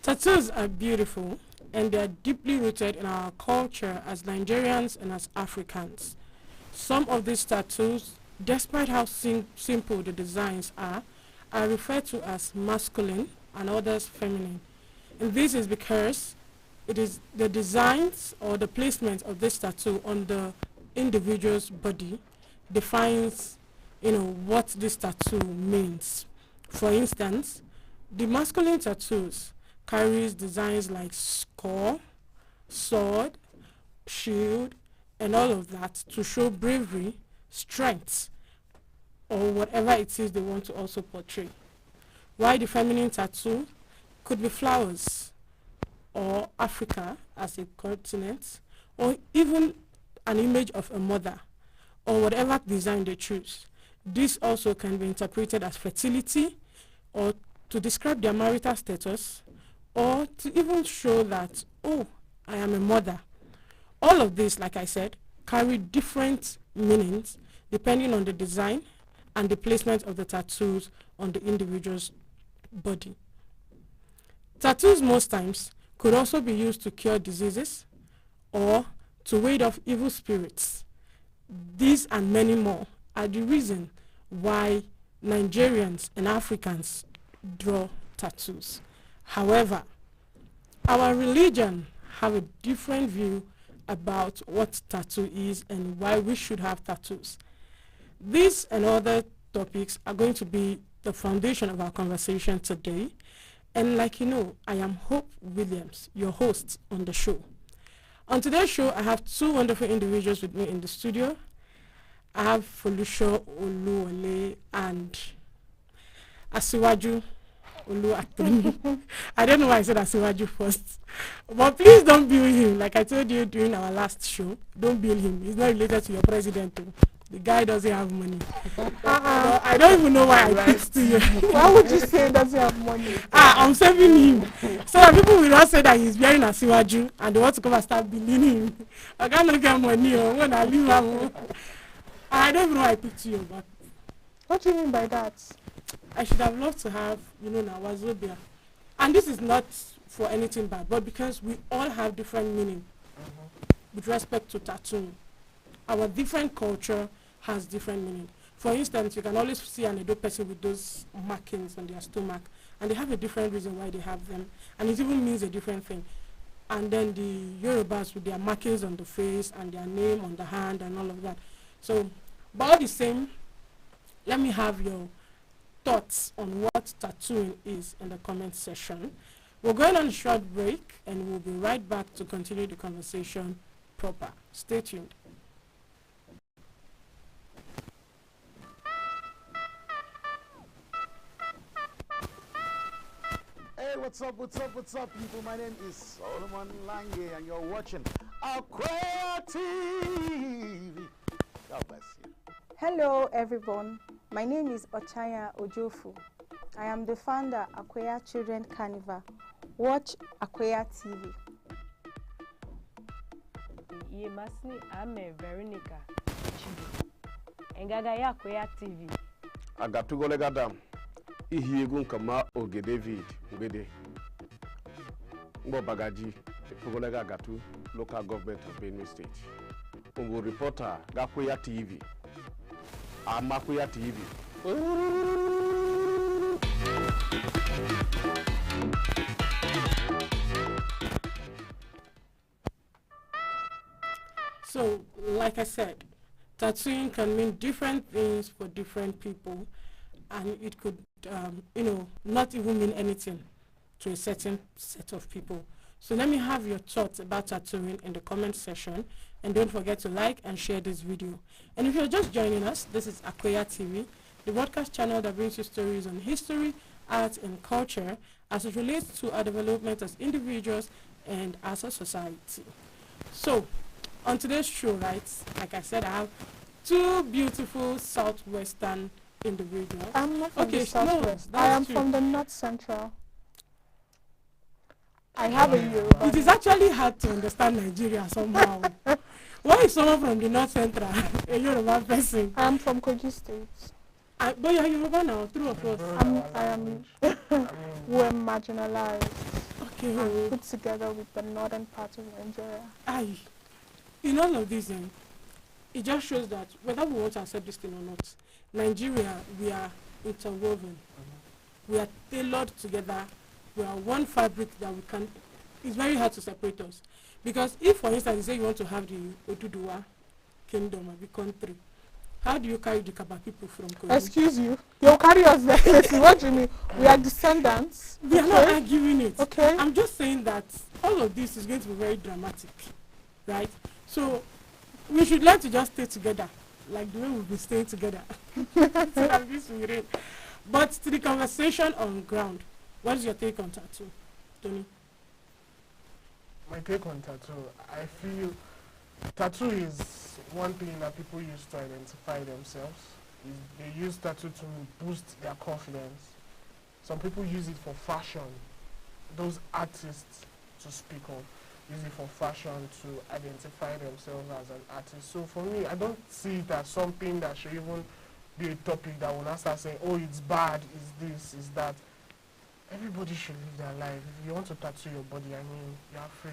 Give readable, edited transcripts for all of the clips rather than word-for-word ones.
Tattoos are beautiful and they are deeply rooted in our culture as Nigerians and as Africans. Some of these tattoos, despite how simple the designs are referred to as masculine and others feminine. And this is because it is the designs or the placement of this tattoo on the individual's body defines, what this tattoo means. For instance, the masculine tattoos carries designs like skull, sword, shield, and all of that to show bravery, strength, or whatever it is they want to also portray. While the feminine tattoo could be flowers, or Africa as a continent, or even an image of a mother, or whatever design they choose. This also can be interpreted as fertility, or to describe their marital status, or to even show that, oh, I am a mother. All of this, like I said, carry different meanings depending on the design and the placement of the tattoos on the individual's body. Tattoos most times could also be used to cure diseases or to ward off evil spirits. These and many more are the reason why Nigerians and Africans draw tattoos. However, our religion have a different view about what tattoo is and why we should have tattoos. These and other topics are going to be the foundation of our conversation today. And like you know, I am Hope Williams, your host on the show. On today's show, I have two wonderful individuals with me in the studio. I have Folusho Oluwole and Asiwaju Oluwatoni. I don't know why I said Asiwaju first. But please don't bill him. Like I told you during our last show, don't bill him. He's not related to your president too. The guy doesn't have money. I don't even know why I picked to you. Why would you say he doesn't have money? I'm saving him. So that people will not say that he's wearing a Siwaju and they want to come and start billing him. I can't get money when I leave him. I don't even know why I picked you. But what do you mean by that? I should have loved to have, Nawazobia. And this is not for anything bad, but because we all have different meaning with respect to tattooing. Our different culture has different meaning. For instance, you can always see an Edo person with those markings on their stomach, and they have a different reason why they have them, and it even means a different thing. And then the Yorubas with their markings on the face and their name on the hand and all of that. So, but all the same, let me have your thoughts on what tattooing is in the comment section. We're going on a short break, and we'll be right back to continue the conversation proper. Stay tuned. Hey, what's up, people? My name is Solomon Lange, and you're watching Aqua TV. God bless you. Hello, everyone. My name is Ochanya Ojofu. I am the founder of Aqua Children Carnival. Watch Aqua TV. Yemasni ame Veronica Chibu. Engaga ya Aqua TV. Agatugo legadam. Ihi egu nkama Oge David Mbede. Mbo Bagaji, Fugolega Gatu, local government of Benue State. Ungo reporter Gakuya TV. Amakuya TV. So, like I said, tattooing can mean different things for different people, and it could, not even mean anything to a certain set of people. So let me have your thoughts about tattooing in the comment section, and don't forget to like and share this video. And if you're just joining us, this is Aqua TV, the broadcast channel that brings you stories on history, art, and culture as it relates to our development as individuals and as a society. So, on today's show, right, like I said, I have two beautiful southwestern individuals. I'm not from the southwest. I am from the north central. I have a Yoruba. It is actually hard to understand Nigeria somehow. Why is someone from the north central a Yoruba person? I am from Kogi State. But you are Yoruba now, true or false? I am we're marginalized. Okay. and put together with the northern part of Nigeria. Aye. In all of this, it just shows that whether we want to accept this thing or not, Nigeria, we are interwoven. We are tailored together. We are one fabric that we can. It's very hard to separate us. Because if, for instance, you say you want to have the Ojude kingdom of the country, how do you carry the Kaba people from Kogi? Excuse you. You'll carry us there. What do you mean? We are descendants. We are not arguing it. Okay. I'm just saying that all of this is going to be very dramatic. Right? So we should learn to just stay together, like the way we've been staying together. So that this will reign. But to the conversation on ground, what is your take on tattoo, Tony? My take on tattoo, I feel tattoo is one thing that people use to identify themselves. They use tattoo to boost their confidence. Some people use it for fashion. Those artists, to speak of, use it for fashion to identify themselves as an artist. So for me, I don't see it as something that should even be a topic that will not start saying, oh, it's bad, it's this, it's that. Everybody should live their life. If you want to tattoo your body, I mean, you are free.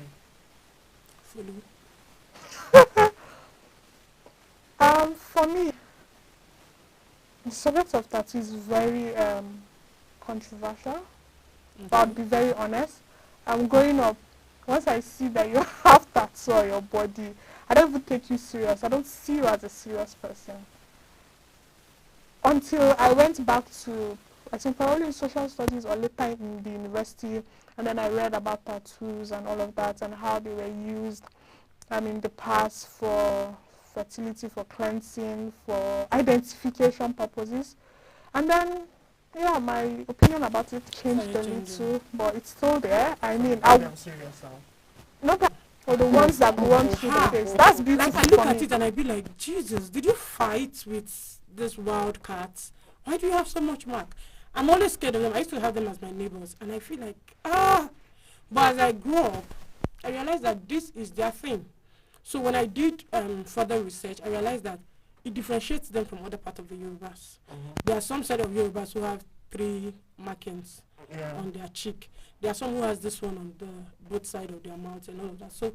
For me, the subject of tattoo is very controversial. But I'll be very honest. I'm growing up. Once I see that you have tattoo on your body, I don't even take you serious. I don't see you as a serious person. Until I went back to, I think probably in social studies or later in the university, and then I read about tattoos and all of that and how they were used in the past for fertility, for cleansing, for identification purposes. And then, yeah, my opinion about it changed a little, but it's still there. I mean, I'm serious now. not for the ones that go on through the face. That's beautiful. Like, I look for at me. it and I be like, Jesus, did you fight with this wild cat? Why do you have so much mark? I'm always scared of them. I used to have them as my neighbors, and I feel like, But as I grew up, I realized that this is their thing. So when I did further research, I realized that it differentiates them from other parts of the Yorubas. There are some set of Yorubas who have 3 markings on their cheek. There are some who has this one on the both sides of their mouth and all of that. So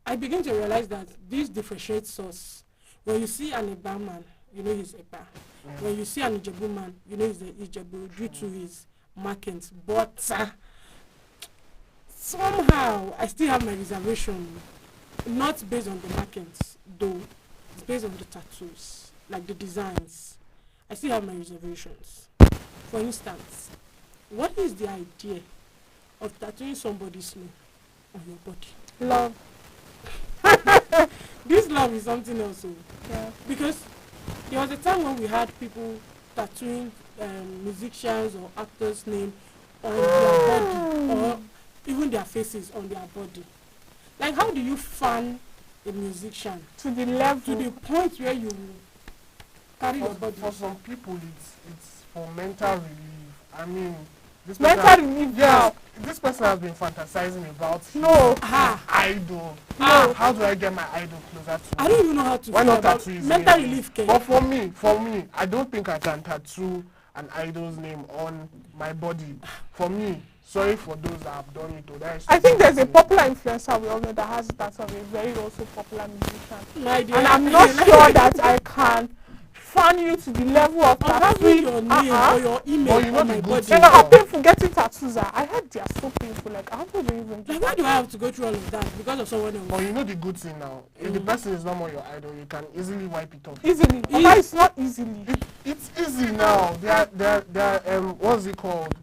I begin to realize that this differentiates us. When you see an Eba man, you know he's Eba. When you see an Ijebu man, you know he's the Ijebu due to his markings. But somehow I still have my reservation, not based on the markings, though. It's based on the tattoos, like the designs. I still have my reservations. For instance, what is the idea of tattooing somebody's name on your body? Love. This love is something else. Yeah. Because there was a time when we had people tattooing musicians or actors' name on their body, or even their faces on their body. Like, how do you fan a musician To the level. to the point where you carry your body? For some people, it's for mental relief. I mean, this Mental person, relief. yes, this person has been fantasizing about No. his idol. No. How do I get my idol closer to I me? don't even know how to Why feel not about tattoo his mental name? relief care. But for me, I don't think I can tattoo an idol's name on my body. For me, sorry for those that have done it. That is I think there's a something. popular influencer we all know that has that of a very also popular musician. My dear. And I'm not sure that I can fan you to the level of Of having tattooing. your name or your image But you know on the my good body. You thing know how now. painful getting tattoos are. I heard they are so painful. Like, how do you even do Like, why do I have to go through all of that because of someone else? But you know the good thing now. If the person is no more your idol, you can easily wipe it off. easily? But it's not easily. It's easy now. There are what's it called?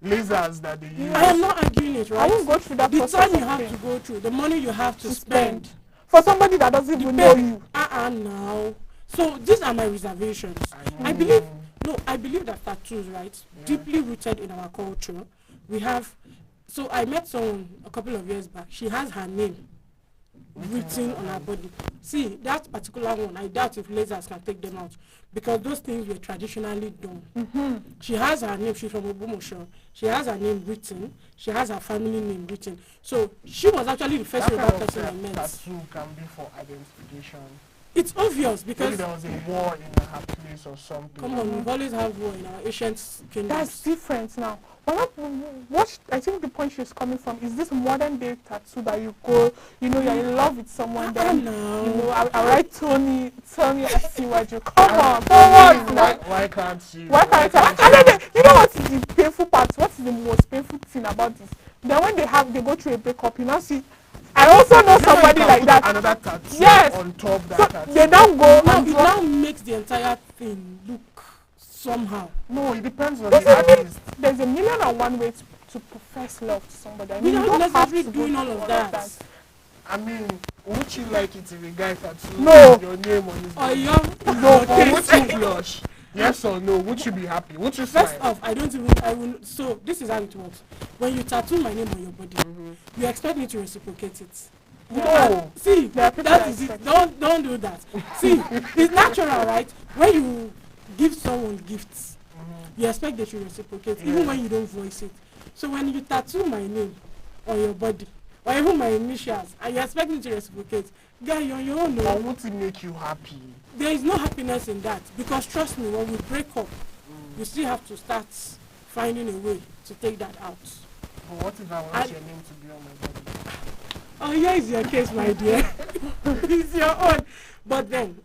Lasers that they use. I am not arguing it, I right? won't go through that The process time you of have pain to go through, the money you have to to spend. spend for somebody that doesn't even know you. Now. So these are my reservations. I believe that tattoos, right, deeply rooted in our culture. We have, so I met someone a couple of years back. She has her name written on her body. See, that particular one, I doubt if lasers can take them out because those things were traditionally done. She has her name, she's from Obumosho. She has her name written. She has her family name written. So she was actually the first That kind Yoruba of person I met. tattoo can be for identification. It's obvious Maybe because there was a war in her place. face or something. Come on, we've always had war in our ancient kingdoms. That's different now. Well, what I think the point she's coming from is this modern day tattoo that you go, you know, you're in love with someone, then you know, I write Tony, I see what you come on, Why can't you? Why can't I? And then you know what is the painful part? What is the most painful thing about this? Then when they go through a breakup, you know, see, I also know somebody like that. Another tattoo yes. on top that so tattoo. they don't go No, and it draw. now makes the entire thing look somehow. No, it depends on the artist. There's a million and one ways to profess love to somebody. I mean, Without you don't have necessarily to doing go all through of that. I mean, would you like it if a guy tattoo No. your name on his Or body? you're No, or would you blush? Yes or no? Would you be happy? Would you smile? First off, I will. So this is how it works. When you tattoo my name on your body, you expect me to reciprocate it. No. See, There are people that that is it. expect Don't do that. See, it's natural, right? When you give someone gifts, you expect they should reciprocate, even when you don't voice it. So when you tattoo my name on your body, or even my initials, and you expect me to reciprocate, guy, you're on your own. Or No. would it make you happy? There is no happiness in that, because trust me, when we break up, you still have to start finding a way to take that out. But what if I want your name to be on my body? Oh, yeah, it's your case, my dear. It's your own. But then,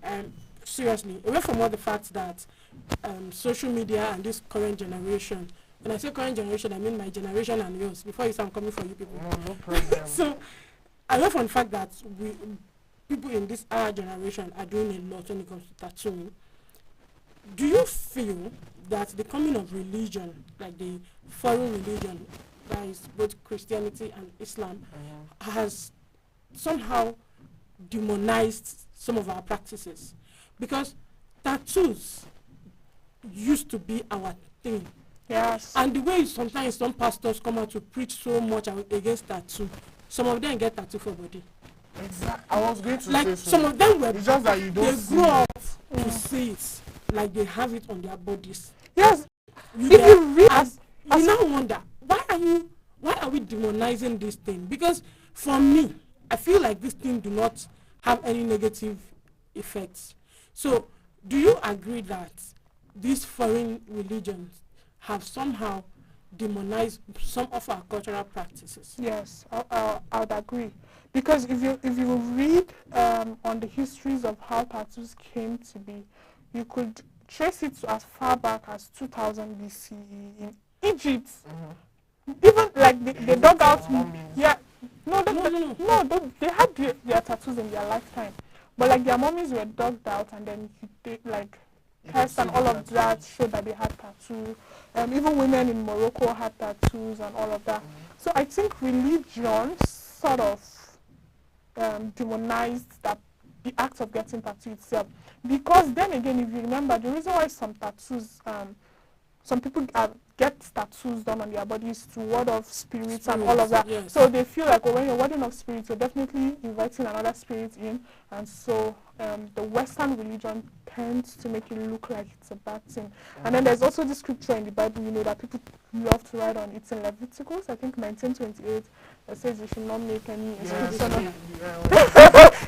seriously, away from all the facts that social media and this current generation, when I say current generation, I mean my generation and yours, before you say I'm coming for you people. No problem. So, away from the fact that people in this our generation are doing a lot when it comes to tattooing, do you feel that the coming of religion, like the foreign religion, that is both Christianity and Islam, has somehow demonized some of our practices? Because tattoos used to be our thing. Yes. And the way sometimes some pastors come out to preach so much against tattoo, some of them get tattoo for body. Exactly. I was going to Like say so. some of them were, It's just that you don't they see grew it. up to see it, like they have it on their bodies. Yes. You If get- you read and you now wonder, why are we demonizing this thing? Because for me, I feel like this thing do not have any negative effects. So do you agree that these foreign religions have somehow demonized some of our cultural practices? Yes, I would agree, because if you read on the histories of how tattoos came to be, you could trace it to as far back as 2000 BCE in Egypt. Even like they dug out. Mummies. Yeah, no, they had their tattoos in their lifetime, but like their mummies were dug out, and then they like tests and see all the of that showed that they had tattoos. Even women in Morocco had tattoos and all of that. So I think religion sort of demonized the act of getting tattoo itself. Because then again, if you remember, the reason why some tattoos, some people get tattoos done on their bodies to ward off spirits and all of that. Yes. So they feel like, well, when you're warding off spirits, you're definitely inviting another spirit in. And so the Western religion tends to make it look like it's a bad thing. And then there's also the scripture in the Bible, you know, that people love to write on. It's in Leviticus, I think 1928, that says you should not make any inscription on.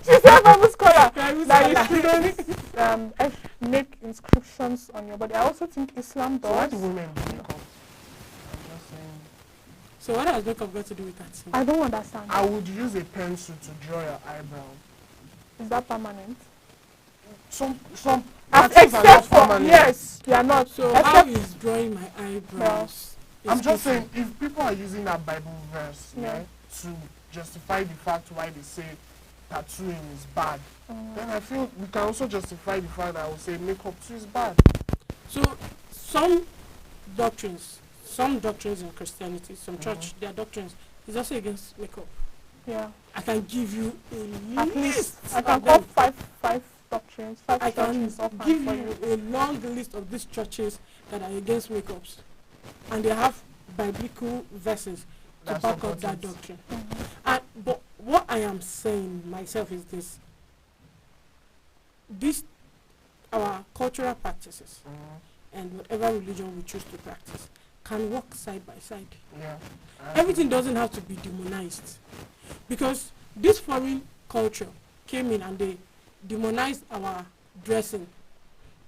She's a Bible scholar. That you shouldn't make inscriptions on your body. I also think Islam So why does. do women do makeup? I'm just saying. So what has makeup got to do with that? I don't understand. I would use a pencil to draw your eyebrow. Is that permanent? Some tattoos are Except not for, permanent. yes, they are not. So how Except, is drawing my eyebrows? I'm is just different? saying, if people are using that Bible verse Yeah. to justify the fact why they say tattooing is bad, then I feel we can also justify the fact that I would say makeup too is bad. So some doctrines in Christianity, some church, their doctrines is also against makeup. yeah. I can give you a At least list. I can of call them. five doctrines, five I can churches off give for you a long list of these churches that are against makeups, and they have biblical verses to That back up support that it. doctrine. But what I am saying myself is this: our cultural practices and whatever religion we choose to practice can work side by side. Yeah. Everything doesn't have to be demonized, because this foreign culture came in and they demonized our dressing.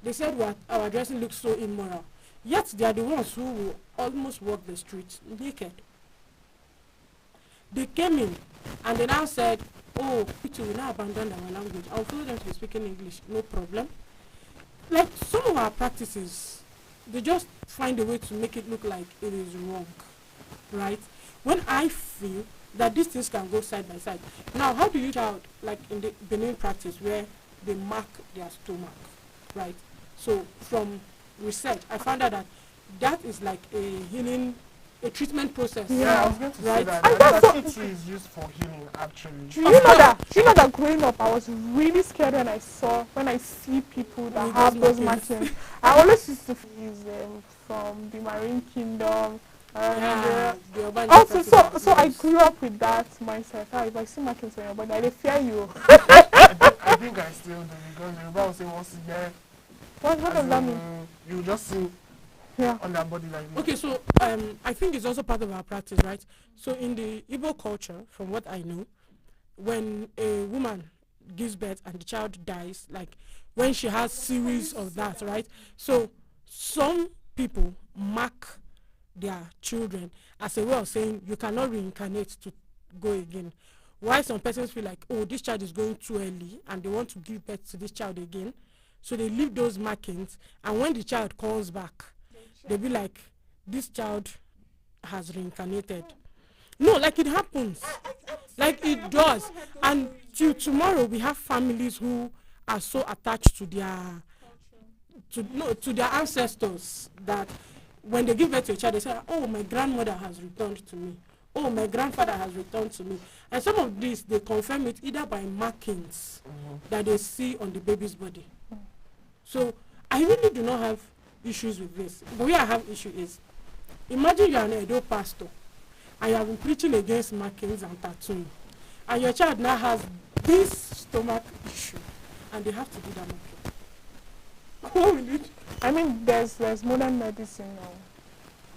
They said our dressing looks so immoral. Yet they are the ones who will almost walk the streets naked. They came in and they now said, oh, we will now abandon our language. I'll follow them to be speaking English, no problem. Like some of our practices, they just find a way to make it look like it is wrong, right? When I feel that these things can go side by side. Now, how do you child, like in the Benin practice where they mark their stomach, right? So from research, I found out that that is like a healing, a treatment process. Yeah, I was going to say right? that. And That that's tattoo is used for healing, actually. Do you know that? Do you know that growing up, I was really scared when I see people that With have those those markings. markings. I always used to use them from the Marine Kingdom. Yeah, the Obanja Also, practice, so I yes. grew up with that mindset. Ah, if I see markings on your body, I dey fear you. I think I still do, because the Yoruba will say once again, What does that mean? you just see Yeah. on their body like this. Okay, so I think it's also part of our practice, right? So in the Igbo culture, from what I know, when a woman gives birth and the child dies, like when she has series of that, right? So some people mark their children as a way of saying you cannot reincarnate to go again. Why some persons feel like, oh, this child is going too early and they want to give birth to this child again. So they leave those markings, and when the child comes back, they'll be like, this child has reincarnated. No, like it happens. Like it does. And till tomorrow, we have families who are so attached to their ancestors that when they give birth to a child, they say, oh, my grandmother has returned to me. Oh, my grandfather has returned to me. And some of these, they confirm it either by markings that they see on the baby's body. So I really do not have issues with this. The way I have issue is, imagine you are an Edo pastor and you have been preaching against markings and tattooing, and your child now has this stomach issue and they have to do that marking. What will you do? I mean, there's modern medicine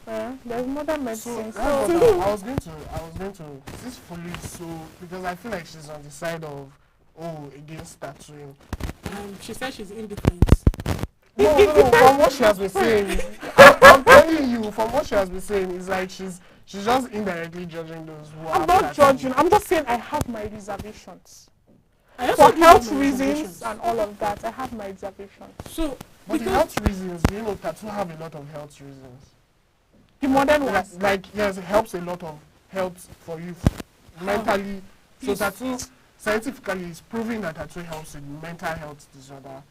now. There's modern medicine. So I was going to this is fully so, because I feel like she's on the side of against tattooing. She said she's indifferent. No, from what she has been saying, I'm telling you, from what she has been saying, is like she's just indirectly judging those who I'm have not tattooing. judging. I'm just saying I have my reservations. I also For do have health my reasons reservations. and all of that, I have my reservations. So, But the because health reasons, do you know tattoo have a lot of health reasons? The modern ones. Like yes, it helps a lot of health for you mentally. So Yes. tattoo scientifically is proving that tattoo helps with mental health disorder.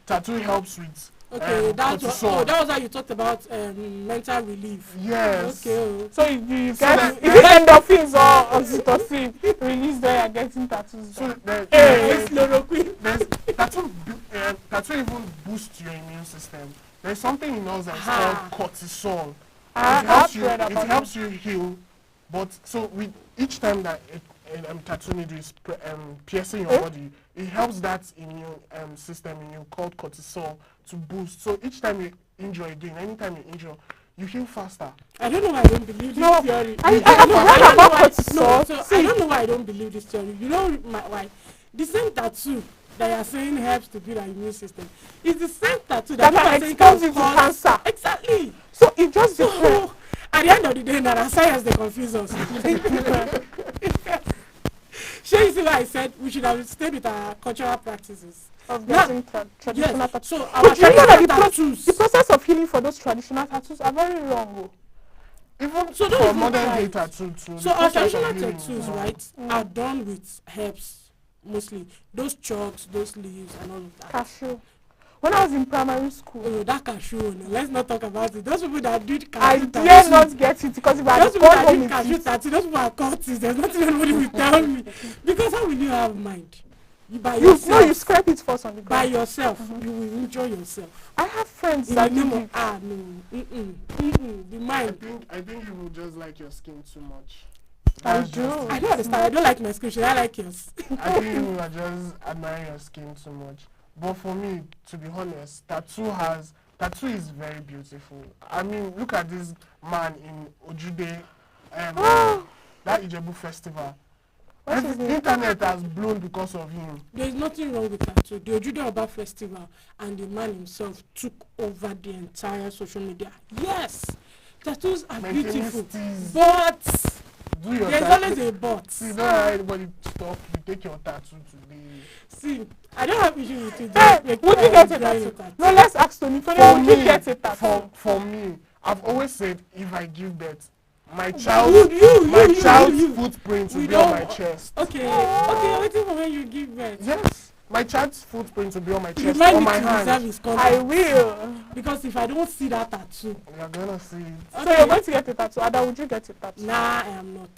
Tattoo helps with okay, that was cortisol. how you talked about mental relief. Yes. Okay. Oh. So you So get that- is it endorphins or oxytocin released when you're getting tattoos? So Hey. there's tattoo even boosts your immune system. There's something in us that's Ah. called cortisol. I've read It about helps you heal, but so with each time that a tattoo needle is piercing your body, it helps that immune system in you called cortisol to boost. So each time you injure again, anytime you injure, you heal faster. I don't know why I don't believe this No, theory. I don't have know- read don't know about why- cortisol. No, so I See. don't know why I don't believe this theory. You know why? The same tattoo that you are saying helps to build our immune system is the same tattoo that That people are can saying expose you to cause cancer. Exactly. So it just depends. So at the end of the day, now science they confuse us. Sure, you see why I said we should have stayed with our cultural practices. Of Now, getting traditional Yes. tattoos. So our But you know that traditional the tattoos. process of healing for those traditional tattoos are very long. Oh. Even So don't for even modern try day it. tattoo too. So the our process of traditional healing tattoos, is long. right, are done with herbs mostly. Those chalks, those leaves, and all of that. Cashew. When I was in primary school, Oh, that cashew. No, let's not talk about it. Those people that did I cashew dare tattoo. not get it because if I Those had people gone that home did with cashew it, tattoo, those people are cultists. There's nothing anybody will tell me. Because how will you have mind? You by you yourself. you scrape it first on the By ground. yourself, you will enjoy yourself. I have friends In the that name did of it. the I mind. think you will just like your skin too much. I That's do. just I it. don't understand. I don't like my skin. Should I like yours? I think you are just admiring your skin too much. But for me, to be honest, tattoo is very beautiful. I mean, look at this man in Ojude, that Ijebu festival. What is The it? internet has blown because of him. There is nothing wrong with tattoo. The Ojude Oba festival and the man himself took over the entire social media. Yes, tattoos are beautiful, Mechanists. but Do your there's tattoo. always a but. See, don't allow anybody to stop you. Take your tattoo today. See, I don't have issue with it. Hey, would you get a drawing tattoo? No, let's ask Tony. Tony, would you get a tattoo? For me, I've always said if I give birth, my You, child's you. footprint will We be on don't- my chest. Okay, okay, waiting for when you give birth. Yes, my child's footprint will be on my chest, Remind on me my to reserve hand. his I contact. will. Because if I don't see that tattoo, You're gonna see it. So you're going to get a tattoo. Ada, would you get a tattoo? nah, I am not.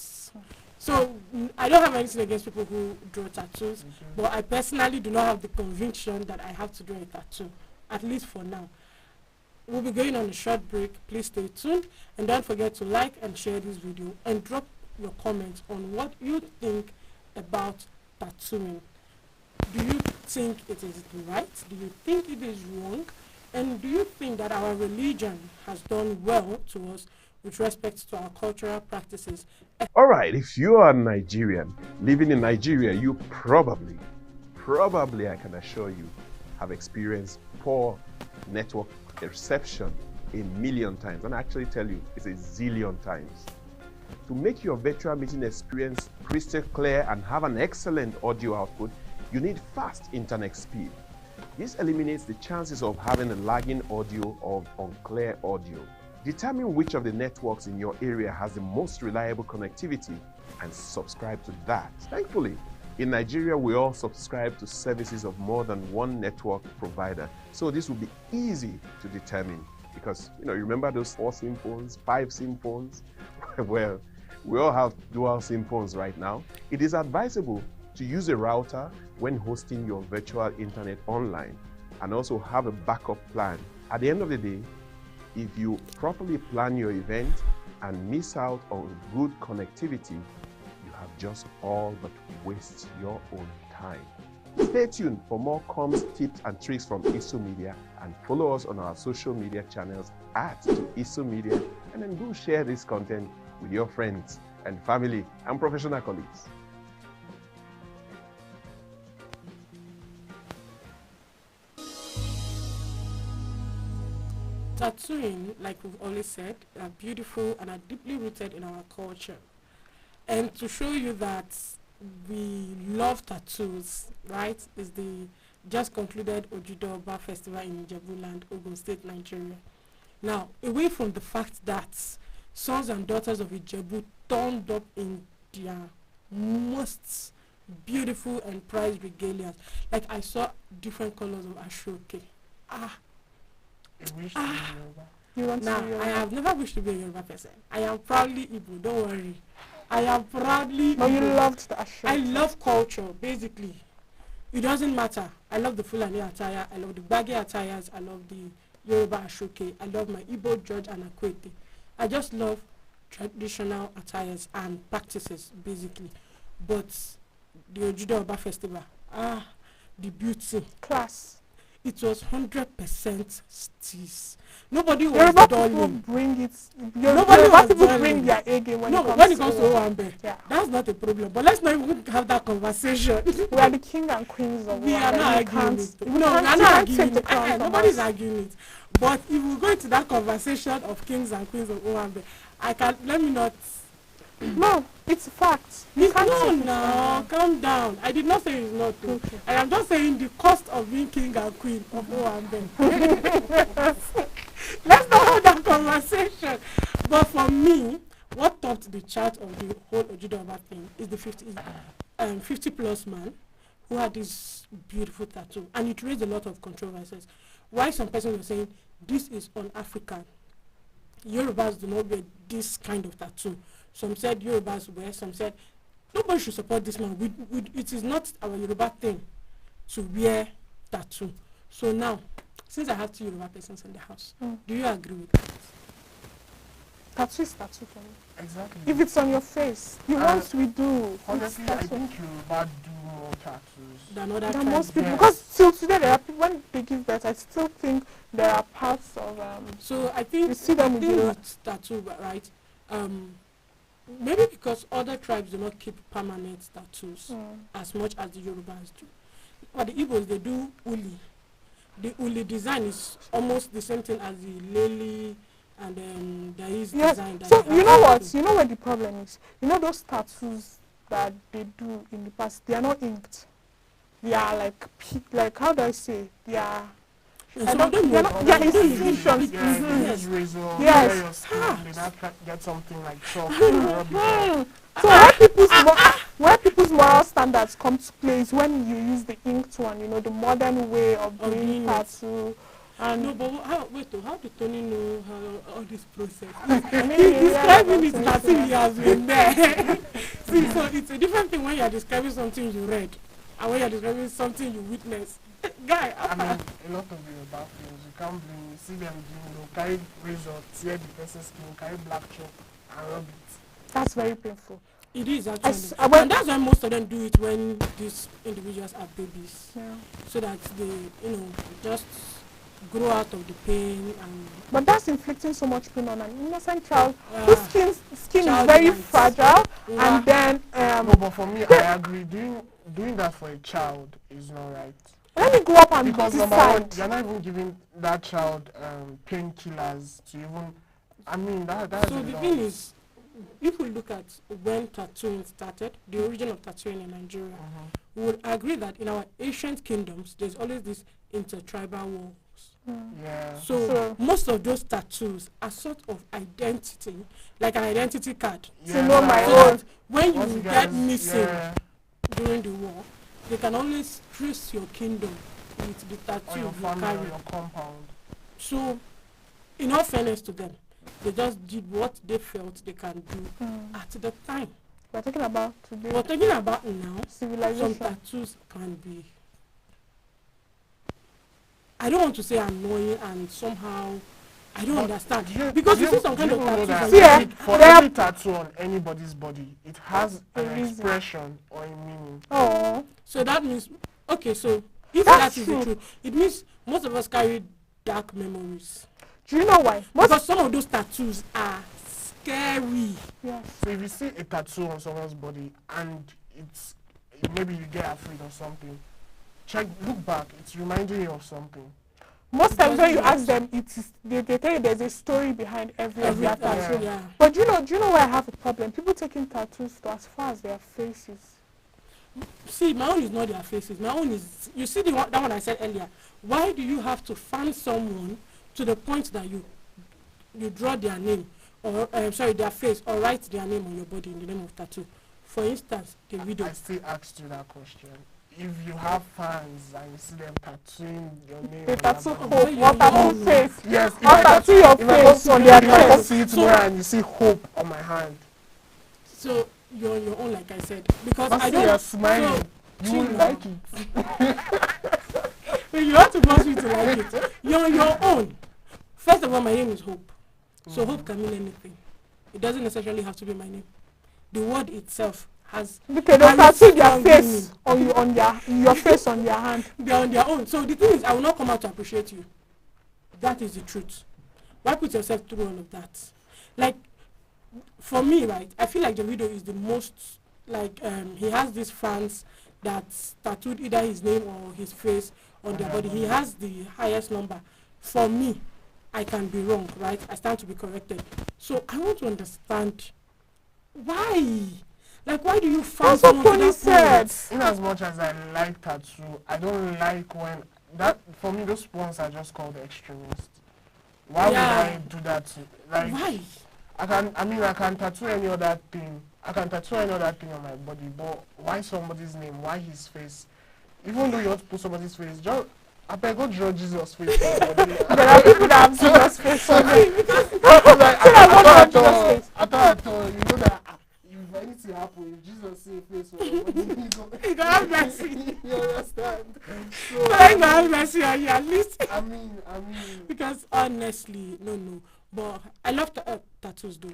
So I don't have anything against people who draw tattoos, but I personally do not have the conviction that I have to draw a tattoo, at least for now. We'll be going on a short break. Please stay tuned, and don't forget to like and share this video and drop your comments on what you think about tattooing. Do you think it is right? Do you think it is wrong? And do you think that our religion has done well to us with respect to our cultural practices? All right, if you are Nigerian, living in Nigeria, you probably, I can assure you, have experienced poor network reception a million times. And I actually tell you, it's a zillion times. To make your virtual meeting experience crystal clear and have an excellent audio output, you need fast internet speed. This eliminates the chances of having a lagging audio or unclear audio. Determine which of the networks in your area has the most reliable connectivity and subscribe to that. Thankfully, in Nigeria, we all subscribe to services of more than one network provider. So this will be easy to determine because, you remember those 4 SIM phones, 5 SIM phones? Well, we all have dual SIM phones right now. It is advisable to use a router when hosting your virtual internet online and also have a backup plan. At the end of the day, if you properly plan your event and miss out on good connectivity, you have just all but waste your own time. Stay tuned for more comms, tips, and tricks from ISO Media and follow us on our social media channels at ISO Media, and then do share this content with your friends and family and professional colleagues. Tattooing, like we've always said, are beautiful and are deeply rooted in our culture. And to show you that we love tattoos, right, is the just concluded Ojude Oba festival in Ijebuland, Ogun State, Nigeria. Now, away from the fact that sons and daughters of Ijebu turned up in their most beautiful and prized regalia, like I saw different colors of ashoke. You want Now, to be I have never wished to be a Yoruba person. I am proudly Igbo, don't worry. I am proudly No, you Igbo. loved the ashoke. I love culture, basically. It doesn't matter. I love the Fulani attire, I love the baggy attires, I love the Yoruba ashoke, I love my Igbo, George, and Akwete. I just love traditional attires and practices, basically. But the Ojude Oba festival, the beauty. Class. It was 100% steez. Nobody was Yoruba people dulling. bring it. Nobody Yoruba was people dulling. bring their A game when No, it comes when it comes to to Owambe, yeah. that's not a problem. But let's not even have that conversation. We are the king and queens of We are Owambe. not You arguing can't- it. you No, we can't- are you not can't take arguing the it. crown from Nobody's us. arguing it. But if we go into that conversation of kings and queens of Owambe, let me not. No, it's a fact. You It's can't no, take it no, from calm down. I did not say it's not true. Okay. I am just saying the cost of being king and queen of Owambe. Let's not have that conversation. But for me, what topped the chart of the whole Ojude Oba thing is the 50 plus man who had this beautiful tattoo, and it raised a lot of controversies. Why some persons were saying this is un-African. Yorubas do not wear this kind of tattoo. Some said Yorubas wear, some said nobody should support this man. It is not our Yoruba thing to wear tattoo. So now, since I have 2 Yoruba persons in the house, do you agree with that? Tattoo is tattoo for me. Exactly. If it's on your face, the ones we do. Honestly, it's I tattoo. think Yoruba do more tattoos. Than other There tribes. must be Yes. because till today there are people when they give birth. I still think there are parts of So I think You see them with the- with tattoo, right? maybe because other tribes do not keep permanent tattoos as much as the Yorubas do. But the Igbos, they do uli. The uli design is almost the same thing as the lily, and there is design that So they you know have what? to- You know what the problem is? You know those tattoos that they do in the past, they are not inked. They are like how do I say? They are And some of them they're will- not, yeah, some of them will institutions. be- Yeah, Mhm. they use razor, Yes. clear your skin, they not get something like chalk and rub it off. So where people's moral standards come to play is when you use the inked one, you know, the modern way of Of doing doing it. tattoo. And No, but how do Tony know how all this process? I mean, He's yeah, describing it that's as if he has been there. See, so it's a different thing when you're describing something you read and when you're describing something you witnessed. Guy, I mean, a lot of the bad things, you can't blame, you see them doing, they'll carry razor, tear the person's skin, carry black chalk and rub it. that's very painful. it is I actually. went- And that's why most of them do it when these individuals are babies. Yeah. So that they, just grow out of the pain and But that's inflicting so much pain on an innocent child uh, whose skin is child very rights. fragile, Yeah. and then No, but for me, I agree, doing that for a child is not right. let me go up and Because number one, decide. you're not even giving that child painkillers to even, I mean, that's So a the lot. thing is, if we look at when tattooing started, the origin of tattooing in Nigeria, we would agree that in our ancient kingdoms, there's always this intertribal wars. Yeah. So most of those tattoos are sort of identity, like an identity card. Yeah. know my So own. that when Once you guys- get missing yeah, during the war, they can always trace your kingdom with the or tattoo your you family or carry. your compound. So, in all fairness to them, they just did what they felt they can do at the time. We're talking about today. We're talking about now, some Civilization. tattoos can be, I don't want to say annoying and somehow, I don't But understand. do you- Because do you see some do kind you of know tattoos. that that See, you see- for there are- every tattoo on anybody's body, it has A an reason. expression or a meaning. Oh, So that means, okay, so if That's that is true. the truth, it means most of us carry dark memories. do you know why? Because some of those tattoos are scary. Yes. So if you see a tattoo on someone's body and it's maybe you get afraid or something, look back. It's reminding you of something. Most times when you Because- ask them, they tell you there's a story behind every of their tattoo. Yeah. But do you know why I have a problem? People taking tattoos to as far as their faces. See, my own is not their faces. My own is, you see that one I said earlier. Why do you have to find someone to the point that you draw their name, or their face, or write their name on your body in the name of tattoo? For instance, the widow. I still asked you that question. If you have fans and you see them tattooing your name, They on tattoo their body- hope, or tattoo face, Yes, if or I tattoo your if I go face see on you- their if I go chest. see you tomorrow and you see hope on my hand, So you're on your own, like I said, because but I see you're don't. smiling, you chill won't now. like it. When you have to force me to like it, you're on your own. First of all, my name is Hope, so hope can mean anything. It doesn't necessarily have to be my name. The word itself has. Okay, they And tattoo it's their strong face meaning. on you, on your face on their hand. They're on their own. So the thing is, I will not come out to appreciate you. That is the truth. Why put yourself through all of that? Like, for me, right, I feel like the widow is the most, like, he has these fans that tattooed either his name or his face on their body. He has the highest number. For me, I can be wrong, right? I stand to be corrected. So I want to understand why. Like, why do you find That's what someone to police that said. In as much as I like tattoo, I don't like when that. For me, those ones are just called extremists. Why Yeah. would I do that? Like, Why? I can tattoo any other thing. I can tattoo any other thing on my body, but why somebody's name? Why his face? Even though you want to put somebody's face, just I better go draw Jesus' face on your body. There are people that have Jesus face on them. I was like, So I want to draw I Jesus face. thought, you know that if anything happens, if Jesus see face on your body, You don't have mercy. you understand? So, Thank God have mercy on you at least. I mean, Because honestly, no. But I love tattoos though.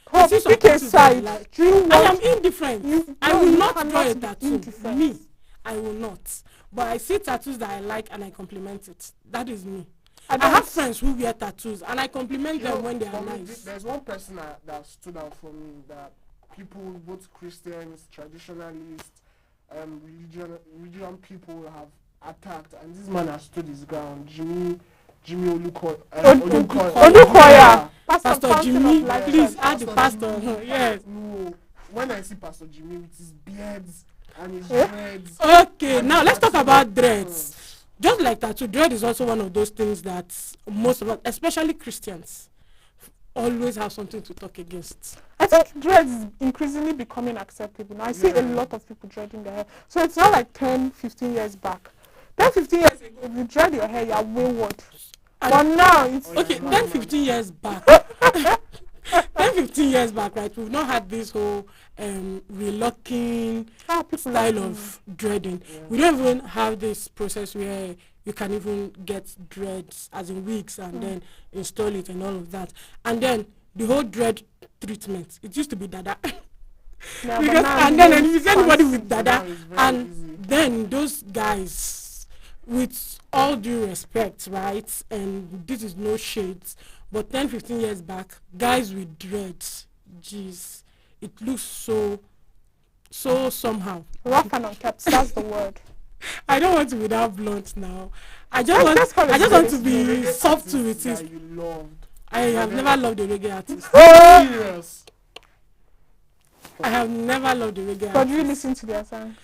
Hope, see some pick a tattoos that I side. like. Do you I am want indifferent. I no, will you not draw cannot a be tattoo. indifferent. Me, I will not. But I see tattoos that I like and I compliment it. That is me. I have friends who wear tattoos and I compliment them when they are for me, nice. there's one person that stood out for me that people, both Christians, traditionalists, religion people have attacked, and this man has stood his ground. Jimmy Olukoya. Pastor Fountain Jimmy, of Life please Church. add the pastor. Yes. No, when I see Pastor Jimmy with his beards and his dreads. Okay, and now his let's talk tattoo, about dreads. Just like tattoo, dread is also one of those things that most of us, especially Christians, always have something to talk against. I think dread is increasingly becoming acceptable. Now, I see a lot of people dreading their hair. So it's not like 10, 15 years back. 10, 15 years ago, if you dread your hair, you're wayward. But now, it's... Okay, 10, 15 years back. 10, 15 years back, right, we've not had this whole relocking style of dreading. We don't even have this process where you can even get dreads as in wigs and then install it and all of that. And then the whole dread treatment, it used to be dada. Yeah, Because, and then if you see anybody with dada, and easy. then those guys, with all due respect, right, and this is no shades, but 10, 15 years back, guys with dreads, jeez, it looks so somehow. rough and unkept, that's the word. I don't want to be that blunt now. I just want to be soft with that it. you loved. I have never loved a reggae artist. Serious. I have never loved a reggae But do you artist. listen to their song?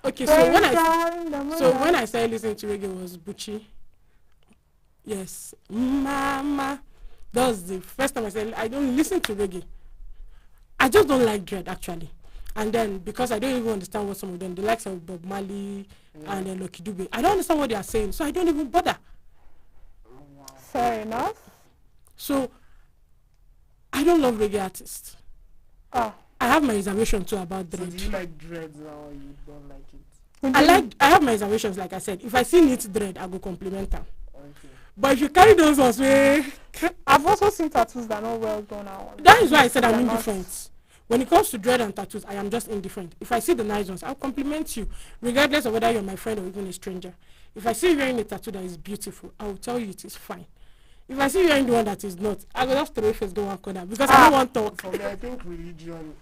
Okay, so when I started listening to reggae was Bucci. Yes, Mama. That was the first time I said I don't listen to reggae. I just don't like dread actually. And then because I don't even understand what some of them, the likes of Bob Marley and then Lucky Dube, I don't understand what they are saying, so I don't even bother. Fair enough. So I don't love reggae artists. Oh. I have my reservation too about So dread. do you like dreads now or you don't like it? I have my reservations, like I said. If I see neat dread, I go compliment them. Okay. But if you carry those ones way, I've also seen tattoos that are not well done now. that is why I said I'm They're not- indifferent. When it comes to dread and tattoos, I am just indifferent. If I see the nice ones, I'll compliment you, regardless of whether you're my friend or even a stranger. If I see you wearing a tattoo that is beautiful, I will tell you it is fine. If I see you wearing the one that is not, I will just throw your face go one corner because I don't want talk. For me, I think religion,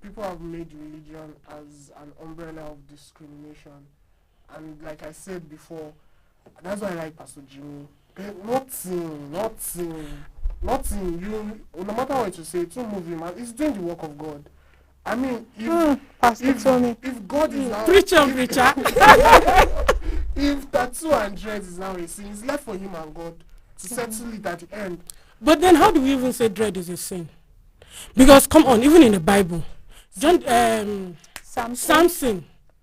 people have made religion as an umbrella of discrimination. And like I said before, that's why I like Pastor Jimmy. Nothing. You, no matter what you say, to move him, he's doing the work of God. I mean, Pastor Tony. if God is now... Preacher. If tattoo and dreads is now a sin, it's left for him and God to settle it at the end. But then how do we even say dread is a sin? Because come on, even in the Bible, Samson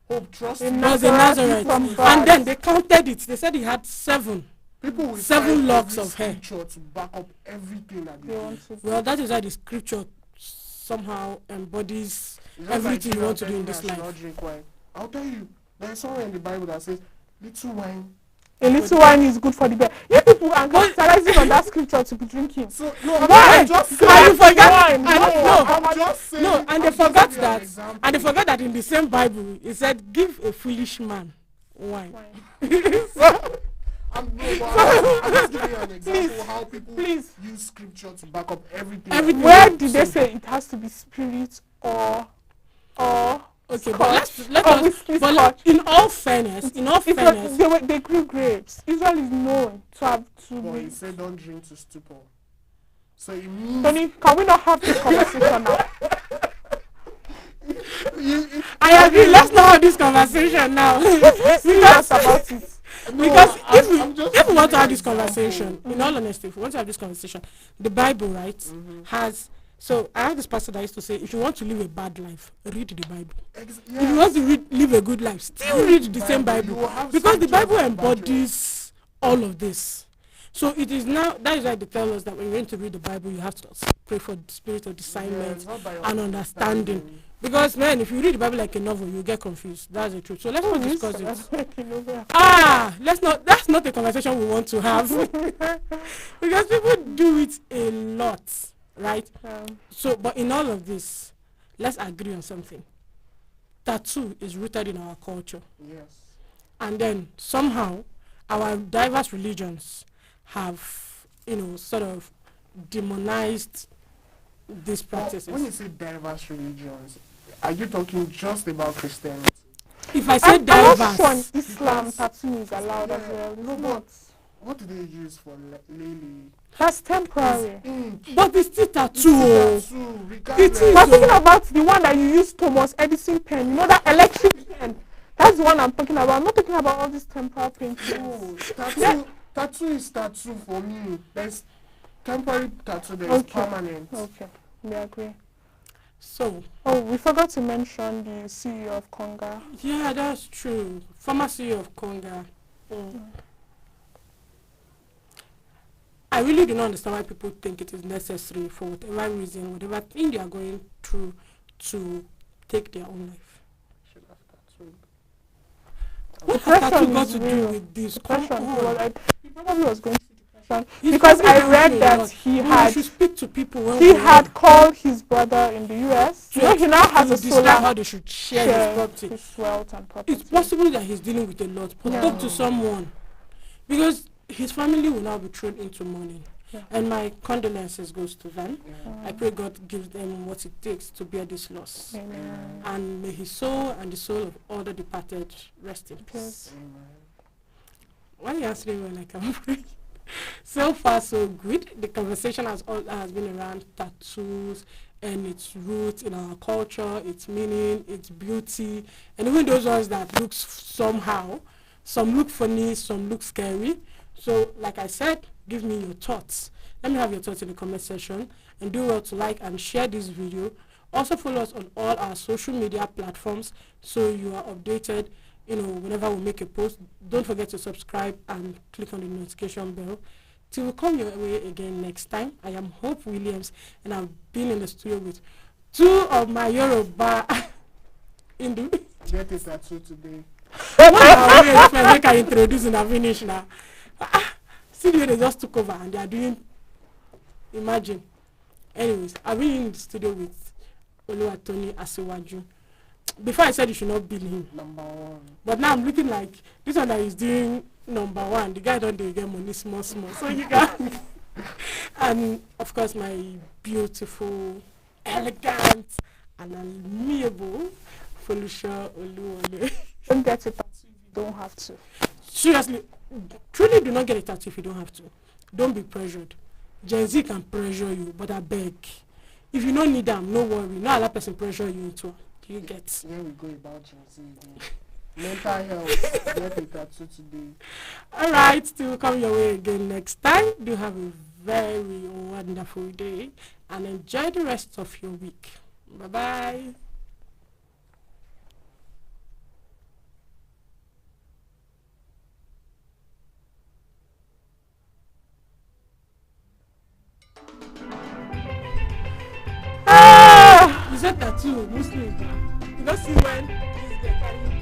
Hope, trust In him. was a Nazarite, from and God. then they counted it. They said he had 7. People will 7 find locks every of hair. scripture to back up everything that they They do. want to. Well, that is why the scripture somehow embodies It's just everything like you want to do telling in me this I should life. not drink wine. I'll tell you, there's somewhere in the Bible that says, little wine. A little wine is good for the bear. You people are capitalizing on that scripture to be drinking. So, no, Why? I'm just And saying. you forget, wine, and no, I'm just saying. no, and they I'm just forgot giving you an that, example. and they forgot that in the same Bible it said, "Give a foolish man wine." I'm just giving you an example how people Please. use scripture to back up everything. Everything. Where did they say it has to be spirit or Okay, Scotch, but let or us. whiskey But Scotch? in all fairness, It's not, they grew grapes. Israel is known to have to But he be. said don't drink to stupor. So it means Tony, can we not have this conversation now? I agree. Let's not have this conversation now. Serious about it. Because I'm just if we want to giving have an this example. conversation, in all honesty, if we want to have this conversation, the Bible, right, has. So I have this pastor that used to say, if you want to live a bad life, read the Bible. If you want to live a good life, still read the same You Bible. will have Because the scriptures Bible to back you up. embodies all of this. So it is now, that is why they tell us that when you're going to read the Bible, you have to pray for the spirit of discernment it's not by your and understanding. Because, man, if you read the Bible like a novel, you get confused. That's the truth. So let's not discuss it. That's not a conversation we want to have. Because people do it a lot, right? So, but in all of this, let's agree on something. Tattoo is rooted in our culture. Yes. And then somehow our diverse religions have, sort of demonized these Well, practices. when you say diverse religions, are you talking just about Christianity? If I say I'm not sure diverse, in Islam Because- tattoo is allowed as well. It's No, not. but what do they use for lily? That's temporary. Ink. but it's still It's tattoo. tattoo, It regardless. is. We're talking about the one that you use Thomas Edison pen. You know that electric pen. That's the one I'm talking about. I'm not talking about all these temporal paintings. No, tattoo is tattoo for me. There's temporary tattoo, there's permanent. Okay, we agree. So, Oh, we forgot to mention the CEO of Conga. yeah, that's true. Former CEO of Conga. I really do not understand why people think it is necessary for whatever reason, whatever thing they are going through to take their own life. Should have tattooed. What has tattoo Depression got is to real. do with this? Come Depression. on. He probably was going through depression He's because probably I going read through a that lot. he We had should speak to people when he we had are called his brother in the US. You know, he now has to a describe solar how they should share his property. his wealth and property. It's possible that he's dealing with a lot, but Yeah. talk to someone because his family will now be thrown into mourning. Yeah. And my condolences goes to them. Yeah. I pray God gives them what it takes to bear this loss. Amen. And may his soul and the soul of all the departed rest in peace. Yes. Why are you answering me like I'm praying? So far, so good. The conversation has been around tattoos and its roots in our culture, its meaning, its beauty, and even those ones that look somehow. Some look funny, some look scary. So, like I said, give me your thoughts. Let me have your thoughts in the comment section, and do well to like and share this video. Also follow us on all our social media platforms so you are updated, whenever we make a post. Don't forget to subscribe and click on the notification bell. Till we come your way again next time, I am Hope Williams, and I've been in the studio with two of my Yoruba Hindu. Get a tattoo today. Wait, make I introduce and I finish now. See, they just took over and they are doing. Imagine. Anyways, I've been in the studio with Oluwatoni Asiwaju. Before I said you should not bill him, Number one. but now I'm looking like this one that is doing number one. The guy don't get money small. So you got, and of course my beautiful, elegant, and amiable Felusha Oluwole. Don't get a tattoo if you don't have to. Seriously, truly do not get a tattoo if you don't have to. Don't be pressured. Gen Z can pressure you, but I beg. If you don't need them, no worry. Not allow person pressure you into it. You get. Here we go about Gen Z again. Mental health. Get a tattoo today. Alright, still come your way again next time. Do have a very wonderful day and enjoy the rest of your week. Bye bye. You said tattoo, Muslim. You don't see when this guy carry